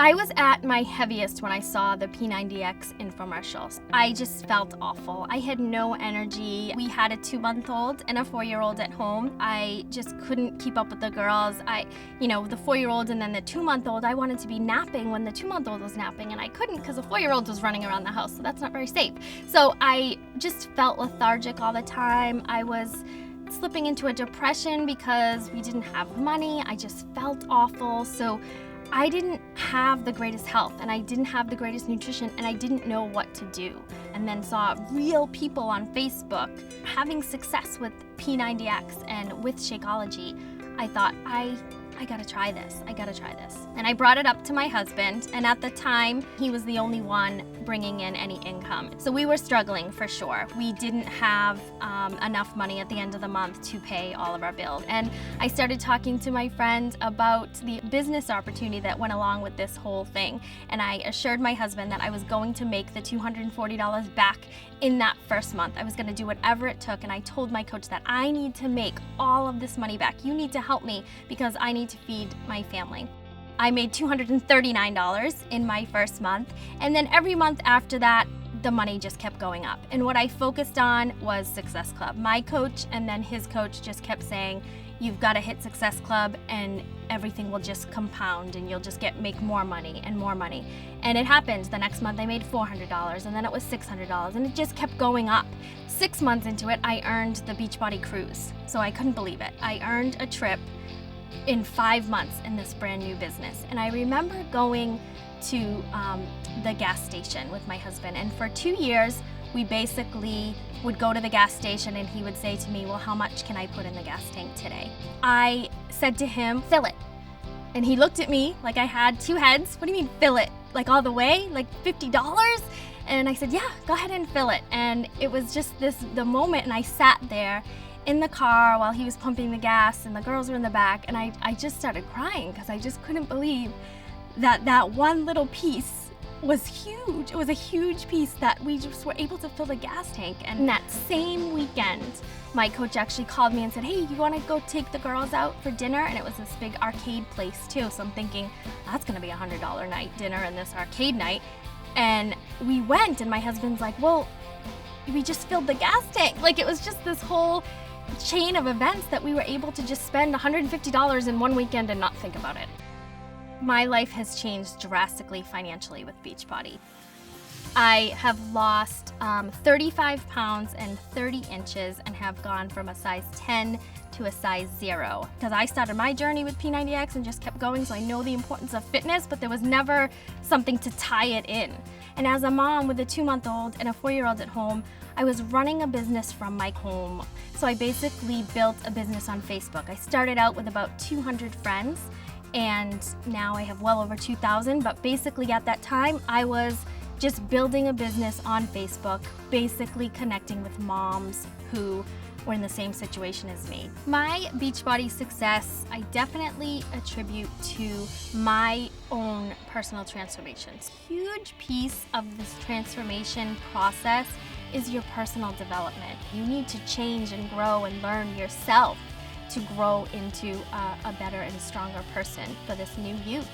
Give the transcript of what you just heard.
I was at my heaviest when I saw the P90X infomercials. I just felt awful. I had no energy. We had a 2-month-old and a 4-year-old at home. I just couldn't keep up with the girls. The 4-year-old and then the 2-month-old, I wanted to be napping when the 2-month-old was napping, and I couldn't because the 4-year-old was running around the house, so that's not very safe. So I just felt lethargic all the time. I was slipping into a depression because we didn't have money. I just felt awful. So I didn't have the greatest health, and I didn't have the greatest nutrition, and I didn't know what to do. And then saw real people on Facebook having success with P90X and with Shakeology. I thought, I gotta try this. I gotta try this. And I brought it up to my husband, and at the time, he was the only one bringing in any income. So we were struggling for sure. We didn't have enough money at the end of the month to pay all of our bills. And I started talking to my friend about the business opportunity that went along with this whole thing. And I assured my husband that I was going to make the $240 back in that first month. I was gonna do whatever it took, and I told my coach that I need to make all of this money back. You need to help me because I need to feed my family. I made $239 in my first month, and then every month after that, the money just kept going up. And what I focused on was Success Club. My coach and then his coach just kept saying, you've got to hit Success Club and everything will just compound and you'll just make more money and more money. And it happened. The next month I made $400, and then it was $600, and it just kept going up. 6 months into it, I earned the Beachbody cruise. So I couldn't believe it. I earned a trip in 5 months in this brand new business. And I remember going to the gas station with my husband, and for 2 years we basically would go to the gas station and he would say to me, well, how much can I put in the gas tank today? I said to him, fill it. And he looked at me like I had two heads. What do you mean fill it? Like all the way? Like $50? And I said, yeah, go ahead and fill it. And it was just the moment, and I sat there in the car while he was pumping the gas and the girls were in the back, and I just started crying because I just couldn't believe that one little piece was huge. It was a huge piece that we just were able to fill the gas tank. And that same weekend, my coach actually called me and said, hey, you want to go take the girls out for dinner? And it was this big arcade place too. So I'm thinking, that's going to be a $100 night dinner and this arcade night. And we went, and my husband's like, well, we just filled the gas tank. Like, it was just this whole chain of events that we were able to just spend $150 in one weekend and not think about it. My life has changed drastically financially with Beachbody. I have lost 35 pounds and 30 inches and have gone from a size 10 to a size 0. Because I started my journey with P90X and just kept going, so I know the importance of fitness, but there was never something to tie it in. And as a mom with a 2-month-old and a 4-year-old at home, I was running a business from my home. So I basically built a business on Facebook. I started out with about 200 friends, and now I have well over 2,000, but basically at that time, I was just building a business on Facebook, basically connecting with moms who were in the same situation as me. My Beachbody success, I definitely attribute to my own personal transformations. Huge piece of this transformation process is your personal development. You need to change and grow and learn yourself to grow into a better and stronger person for this new youth.